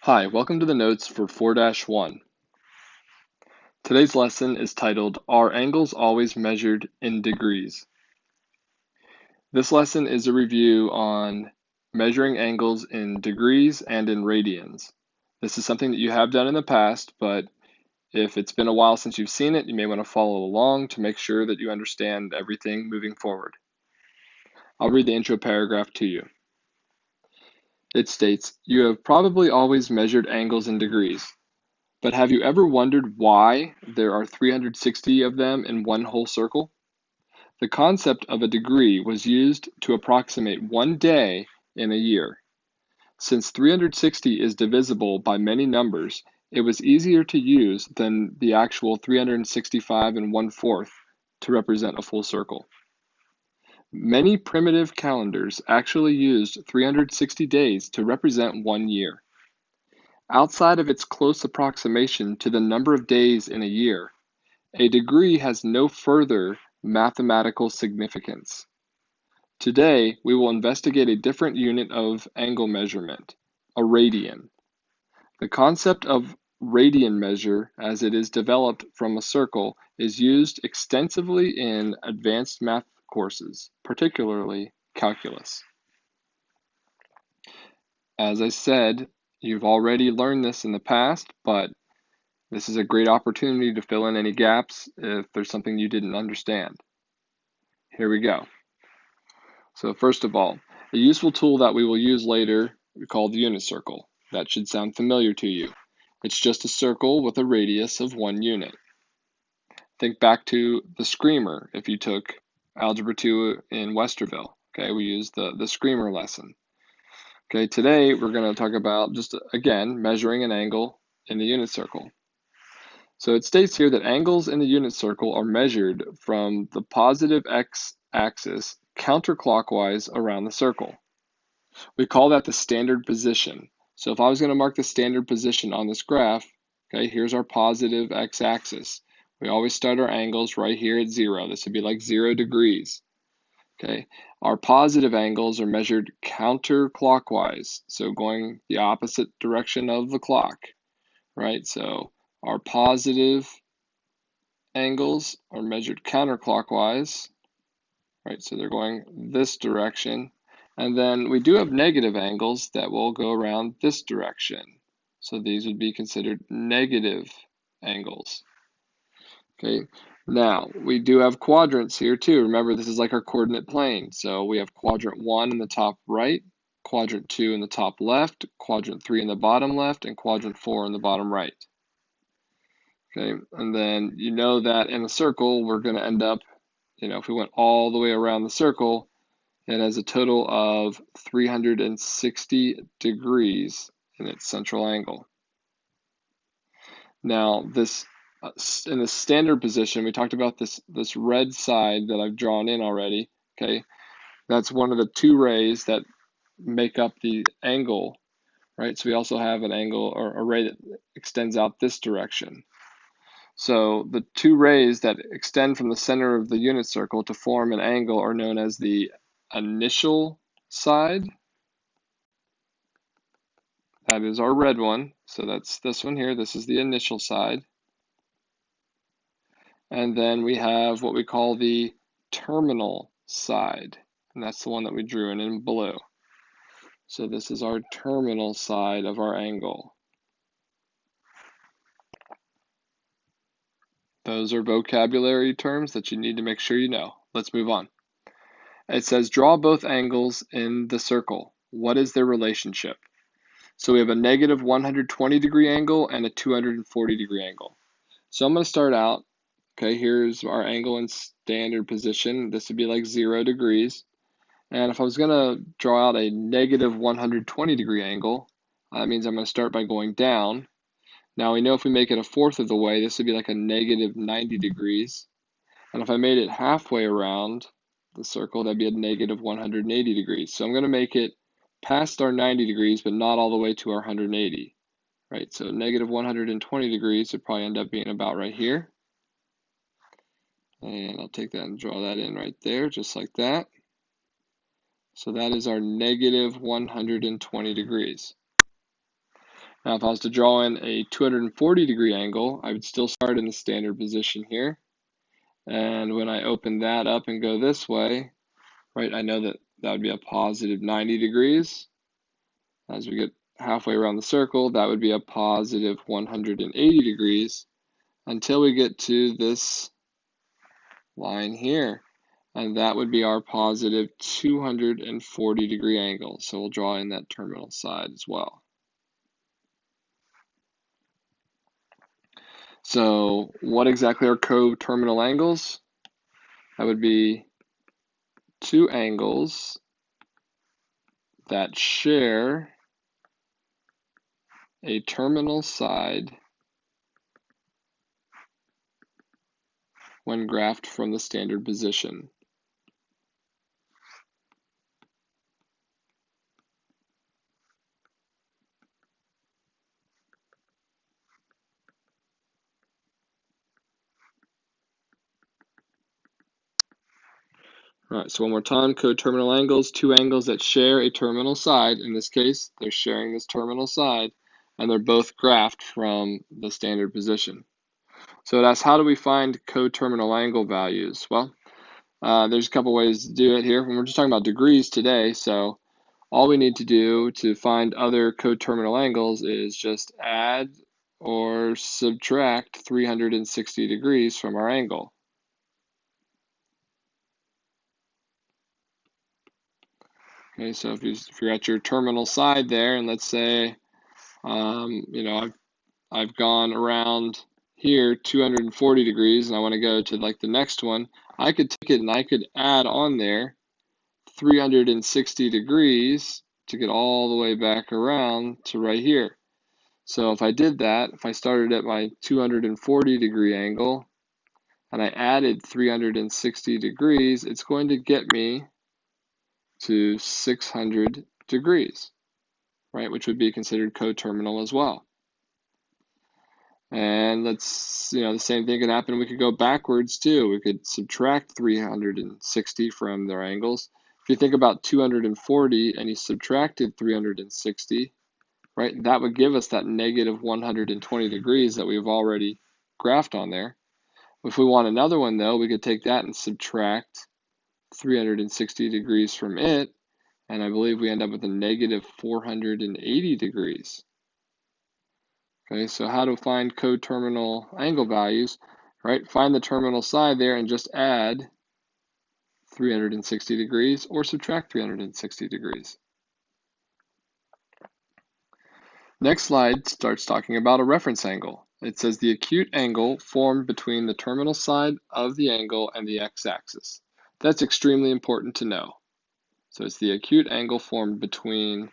Hi, welcome to the notes for 4-1. Today's lesson is titled, Are Angles Always Measured in Degrees? This lesson is a review on measuring angles in degrees and in radians. This is something that you have done in the past, but if it's been a while since you've seen it, you may want to follow along to make sure that you understand everything moving forward. I'll read the intro paragraph to you. It states, You have probably always measured angles in degrees. But have you ever wondered why there are 360 of them in one whole circle? The concept of a degree was used to approximate one day in a year. Since 360 is divisible by many numbers, it was easier to use than the actual 365 and 1/4 to represent a full circle. Many primitive calendars actually used 360 days to represent one year. Outside of its close approximation to the number of days in a year, a degree has no further mathematical significance. Today, we will investigate a different unit of angle measurement, a radian. The concept of radian measure, as it is developed from a circle, is used extensively in advanced math courses, particularly calculus. As I said, you've already learned this in the past, but this is a great opportunity to fill in any gaps if there's something you didn't understand. Here we go. So first of all, a useful tool that we will use later we call the unit circle. That should sound familiar to you. It's just a circle with a radius of 1 unit. Think back to the screamer if you took Algebra 2 in Westerville. Okay, we used the screamer lesson. Okay, today we're going to talk about just, again, measuring an angle in the unit circle. So it states here that angles in the unit circle are measured from the positive x-axis counterclockwise around the circle. We call that the standard position. So if I was going to mark the standard position on this graph, okay, here's our positive x-axis. We always start our angles right here at 0. This would be like 0 degrees. Okay, our positive angles are measured counterclockwise, so going the opposite direction of the clock, right? So our positive angles are measured counterclockwise, right? So they're going this direction. And then we do have negative angles that will go around this direction. So these would be considered negative angles. Okay, now we do have quadrants here too. Remember, this is like our coordinate plane. So we have quadrant 1 in the top right, quadrant 2 in the top left, quadrant 3 in the bottom left, and quadrant 4 in the bottom right. Okay, and then you know that in a circle, we're going to end up, if we went all the way around the circle, it has a total of 360 degrees in its central angle. Now, this in the standard position, we talked about this red side that I've drawn in already. Okay, that's one of the two rays that make up the angle, right? So we also have an angle or a ray that extends out this direction. So the two rays that extend from the center of the unit circle to form an angle are known as the initial side. That is our red one. So that's this one here. This is the initial side. And then we have what we call the terminal side. And that's the one that we drew in blue. So this is our terminal side of our angle. Those are vocabulary terms that you need to make sure you know. Let's move on. It says draw both angles in the circle. What is their relationship? So we have a negative 120 degree angle and a 240 degree angle. So I'm going to start out, okay, here's our angle in standard position. This would be like 0 degrees. And if I was going to draw out a negative 120 degree angle, that means I'm going to start by going down. Now we know if we make it a fourth of the way, this would be like a negative 90 degrees. And if I made it halfway around the circle, that'd be a negative 180 degrees. So I'm going to make it past our 90 degrees, but not all the way to our 180, right? So negative 120 degrees would probably end up being about right here. And I'll take that and draw that in right there, just like that. So that is our negative 120 degrees. Now, if I was to draw in a 240-degree angle, I would still start in the standard position here. And when I open that up and go this way, right, I know that that would be a positive 90 degrees. As we get halfway around the circle, that would be a positive 180 degrees until we get to this line here. And that would be our positive 240-degree angle. So we'll draw in that terminal side as well. So what exactly are coterminal angles? That would be two angles that share a terminal side when graphed from the standard position. All right, so one more time, coterminal angles, two angles that share a terminal side. In this case, they're sharing this terminal side, and they're both graphed from the standard position. So it asks, how do we find coterminal angle values? Well, there's a couple ways to do it here. We're just talking about degrees today, so all we need to do to find other coterminal angles is just add or subtract 360 degrees from our angle. Okay, so if you're at your terminal side there, and let's say, I've gone around here 240 degrees, and I want to go to like the next one, I could take it and I could add on there 360 degrees to get all the way back around to right here. So if I did that, if I started at my 240-degree angle and I added 360 degrees, it's going to get me to 600 degrees, right, which would be considered coterminal as well. And the same thing could happen. We could go backwards too. We could subtract 360 from their angles. If you think about 240 and you subtracted 360, right, that would give us that negative 120 degrees that we've already graphed on there. If we want another one though, we could take that and subtract 360 degrees from it, and I believe we end up with a negative 480 degrees. Okay, so how to find coterminal angle values, right? Find the terminal side there and just add 360 degrees or subtract 360 degrees. Next slide starts talking about a reference angle. It says the acute angle formed between the terminal side of the angle and the x-axis. That's extremely important to know. So it's the acute angle formed between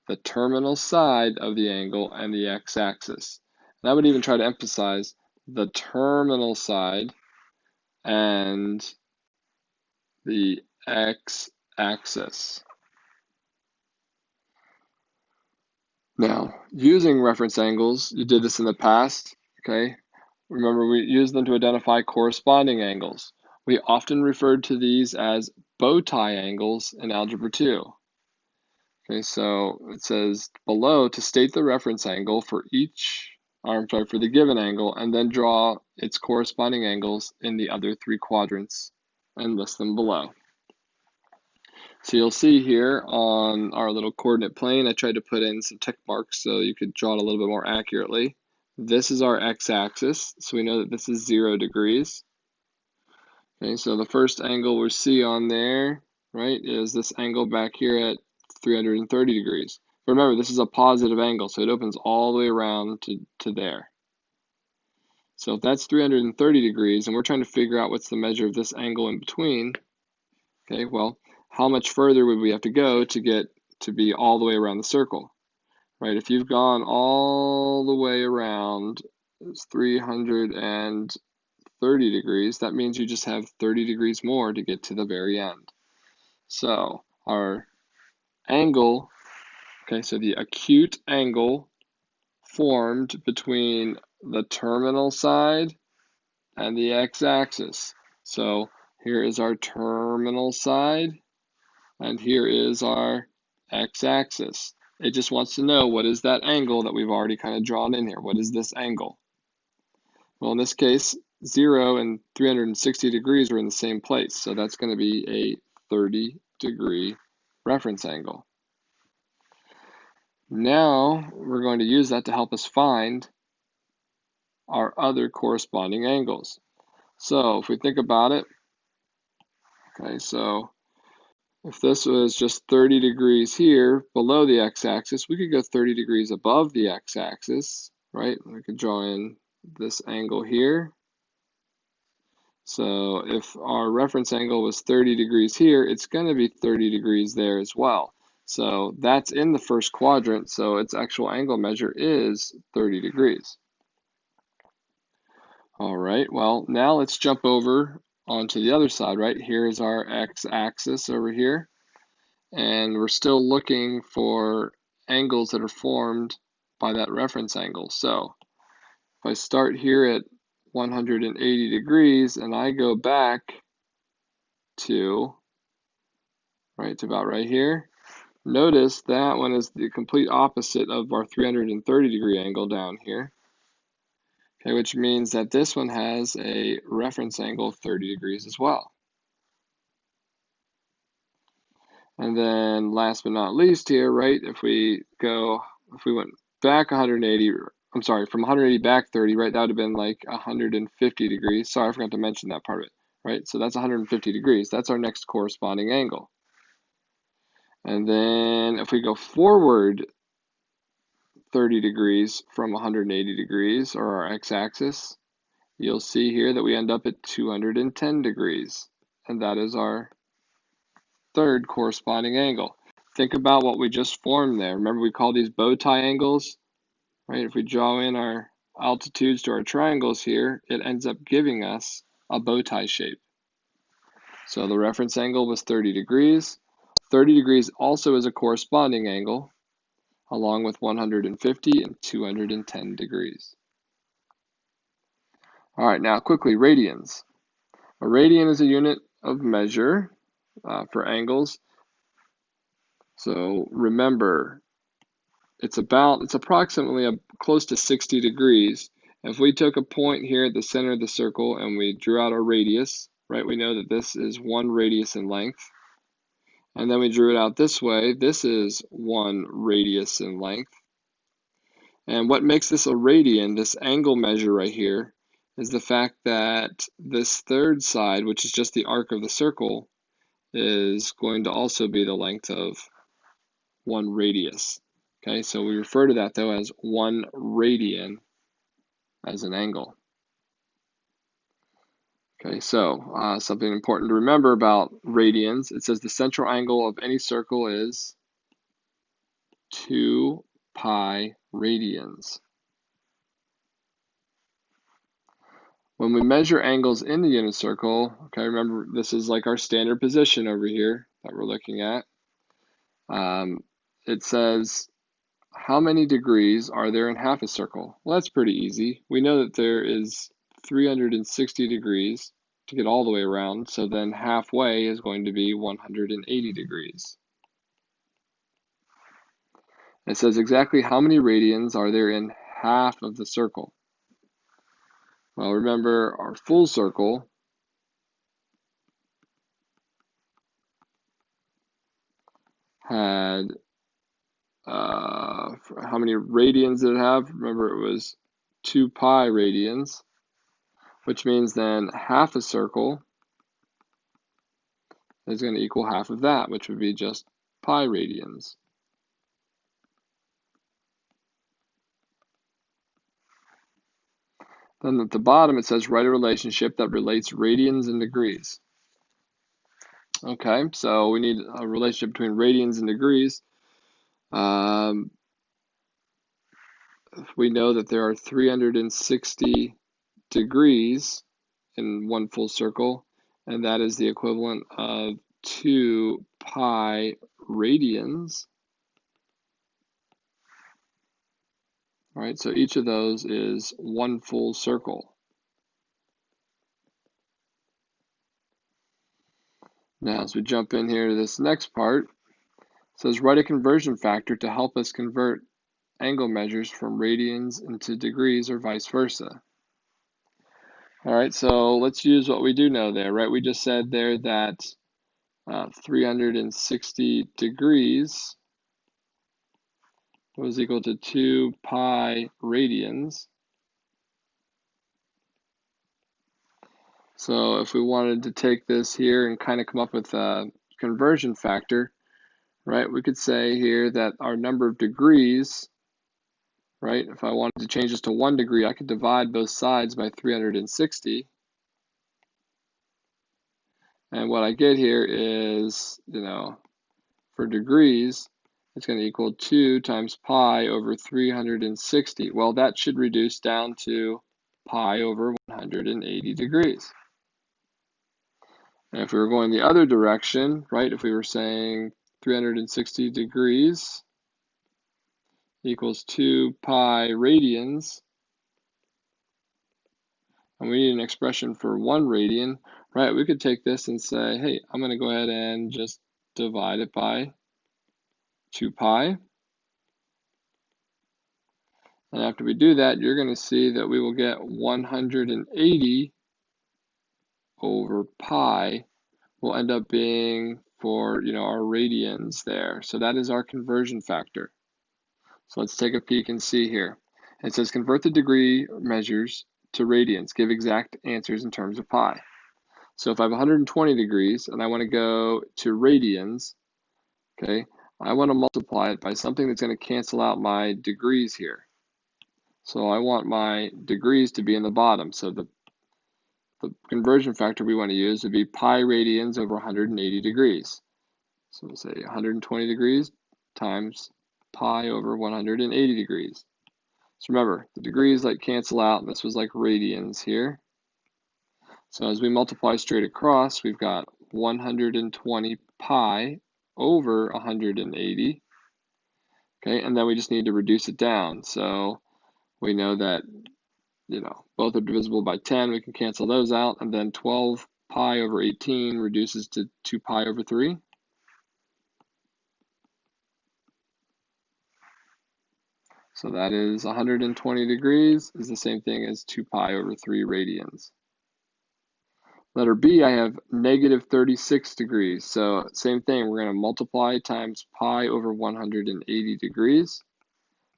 the terminal side of the angle and the x-axis. And I would even try to emphasize the terminal side and the x-axis. Now, using reference angles, you did this in the past, okay? Remember, we use them to identify corresponding angles. We often referred to these as bow tie angles in Algebra 2. Okay, so it says below to state the reference angle for for the given angle, and then draw its corresponding angles in the other three quadrants and list them below. So you'll see here on our little coordinate plane, I tried to put in some tick marks so you could draw it a little bit more accurately. This is our x-axis, so we know that this is 0 degrees. Okay, so the first angle we see on there, right, is this angle back here at 330 degrees. Remember, this is a positive angle, so it opens all the way around to there. So if that's 330 degrees, and we're trying to figure out what's the measure of this angle in between, okay, well, how much further would we have to go to get to be all the way around the circle, right? If you've gone all the way around, it's 330 degrees, that means you just have 30 degrees more to get to the very end. So our angle, okay, so the acute angle formed between the terminal side and the x-axis. So here is our terminal side, and here is our x-axis. It just wants to know what is that angle that we've already kind of drawn in here. What is this angle? Well, in this case, 0 and 360 degrees are in the same place, so that's going to be a 30-degree reference angle. Now we're going to use that to help us find our other corresponding angles. So if we think about it, okay, so if this was just 30 degrees here below the x-axis, we could go 30 degrees above the x-axis, right? We could draw in this angle here. So if our reference angle was 30 degrees here, it's going to be 30 degrees there as well. So that's in the first quadrant, so its actual angle measure is 30 degrees. All right, well, now let's jump over onto the other side, right? Here's our x-axis over here, and we're still looking for angles that are formed by that reference angle. So if I start here at 180 degrees and I go back to about right here, notice that one is the complete opposite of our 330-degree angle down here. Okay, which means that this one has a reference angle of 30 degrees as well. And then last but not least here, right, if we went back 180, I'm sorry, from 180 back 30, right, that would have been like 150 degrees. Sorry, I forgot to mention that part of it, right? So that's 150 degrees. That's our next corresponding angle. And then if we go forward 30 degrees from 180 degrees, or our x-axis, you'll see here that we end up at 210 degrees. And that is our third corresponding angle. Think about what we just formed there. Remember, we call these bow tie angles, right? If we draw in our altitudes to our triangles here, it ends up giving us a bow tie shape. So the reference angle was 30 degrees. 30 degrees also is a corresponding angle, along with 150 and 210 degrees. All right, now quickly, radians. A radian is a unit of measure for angles. So remember, it's approximately close to 60 degrees. If we took a point here at the center of the circle and we drew out our radius, right, we know that this is 1 radius in length. And then we drew it out this way. This is 1 radius in length. And what makes this a radian, this angle measure right here, is the fact that this third side, which is just the arc of the circle, is going to also be the length of 1 radius. Okay, so we refer to that though as 1 radian as an angle. Okay, so something important to remember about radians, it says the central angle of any circle is 2 pi radians. When we measure angles in the unit circle, okay, remember this is like our standard position over here that we're looking at. It says, how many degrees are there in half a circle? Well, that's pretty easy. We know that there is 360 degrees to get all the way around, so then halfway is going to be 180 degrees. It says exactly how many radians are there in half of the circle. Well, remember our full circle had, how many radians did it have? Remember it was 2 pi radians, which means then half a circle is going to equal half of that, which would be just pi radians. Then at the bottom it says write a relationship that relates radians and degrees. Okay, so we need a relationship between radians and degrees. We know that there are 360 degrees in one full circle, and that is the equivalent of 2 pi radians. All right, so each of those is one full circle. Now, as we jump in here to this next part, It says write a conversion factor to help us convert angle measures from radians into degrees or vice versa. All right, so let's use what we do know there, right? We just said there that 360 degrees was equal to 2 pi radians. So if we wanted to take this here and kind of come up with a conversion factor, right, we could say here that our number of degrees, right, if I wanted to change this to 1 degree, I could divide both sides by 360. And what I get here is, for degrees, it's going to equal 2 times pi over 360. Well, that should reduce down to pi over 180 degrees. And if we were going the other direction, right, if we were saying 360 degrees equals 2 pi radians, and we need an expression for 1 radian, right, we could take this and say, hey, I'm going to go ahead and just divide it by 2 pi. And after we do that, you're going to see that we will get 180 over pi will end up being for, our radians there. So that is our conversion factor. So let's take a peek and see here. It says convert the degree measures to radians. Give exact answers in terms of pi. So if I have 120 degrees and I want to go to radians, okay, I want to multiply it by something that's going to cancel out my degrees here. So I want my degrees to be in the bottom. So the conversion factor we want to use would be pi radians over 180 degrees. So we'll say 120 degrees times pi over 180 degrees. So remember, the degrees cancel out, and this was radians here. So as we multiply straight across, we've got 120 pi over 180. Okay, and then we just need to reduce it down. So we know that, both are divisible by 10. We can cancel those out, and then 12 pi over 18 reduces to 2 pi over 3. So that is 120 degrees is the same thing as 2 pi over 3 radians. Letter B, I have negative 36 degrees. So same thing, we're going to multiply times pi over 180 degrees.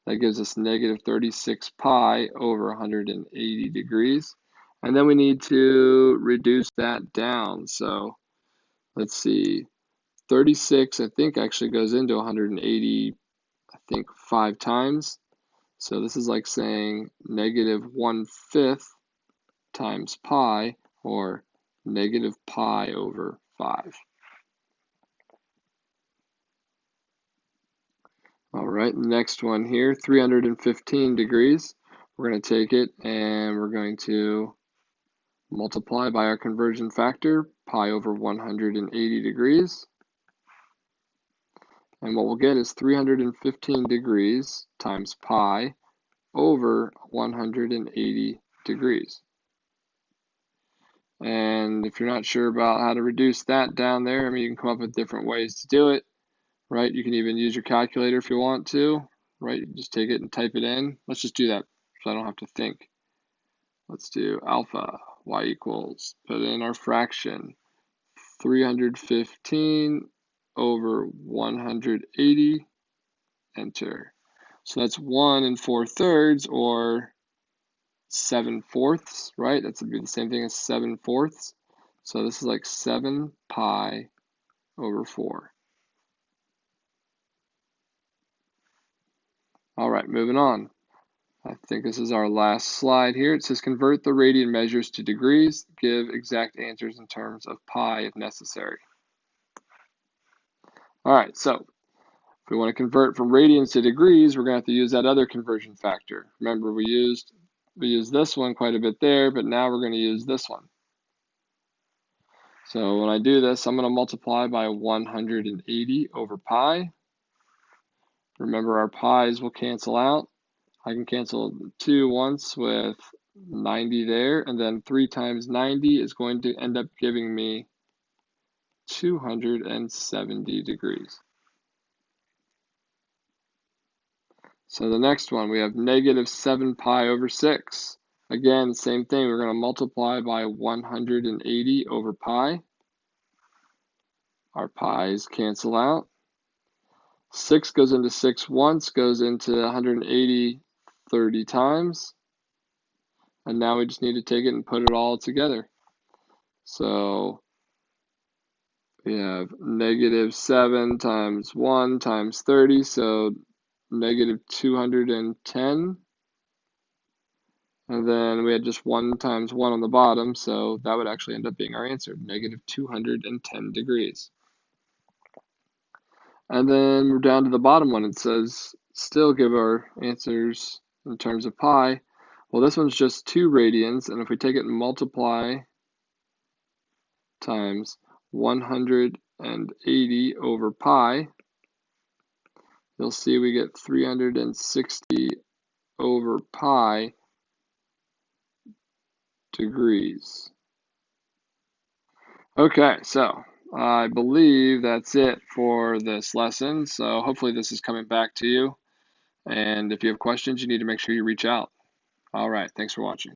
That gives us negative 36 pi over 180 degrees. And then we need to reduce that down. So let's see, 36 I think actually goes into 180, I think 5 times. So this is like saying negative 1/5 times pi, or negative pi over 5. All right, next one here, 315 degrees. We're going to take it and we're going to multiply by our conversion factor, pi over 180 degrees. And what we'll get is 315 degrees times pi over 180 degrees. And if you're not sure about how to reduce that down there, you can come up with different ways to do it, right? You can even use your calculator if you want to, right? You just take it and type it in. Let's just do that so I don't have to think. Let's do alpha, y equals, put in our fraction, 315 over 180, enter. So that's 1 4/3, or 7/4, right? That would be the same thing as 7/4. So this is like 7 pi over 4. All right, moving on. I think this is our last slide here. It says convert the radian measures to degrees. Give exact answers in terms of pi if necessary. All right, so if we want to convert from radians to degrees, we're going to have to use that other conversion factor. Remember, we used this one quite a bit there, but now we're going to use this one. So when I do this, I'm going to multiply by 180 over pi. Remember, our pi's will cancel out. I can cancel 2 once with 90 there, and then 3 times 90 is going to end up giving me 270 degrees. So the next one, we have negative 7 pi over 6. Again, same thing. We're going to multiply by 180 over pi. Our pi's cancel out. 6 goes into 6 once, goes into 180 30 times. And now we just need to take it and put it all together. So we have negative 7 times 1 times 30, so negative 210. And then we had just 1 times 1 on the bottom, so that would actually end up being our answer, negative 210 degrees. And then we're down to the bottom one. It says, still give our answers in terms of pi. Well, this one's just 2 radians, and if we take it and multiply times 180 over pi, you'll see we get 360 over pi degrees. Okay, so I believe that's it for this lesson. So hopefully this is coming back to you. And if you have questions, you need to make sure you reach out. All right, thanks for watching.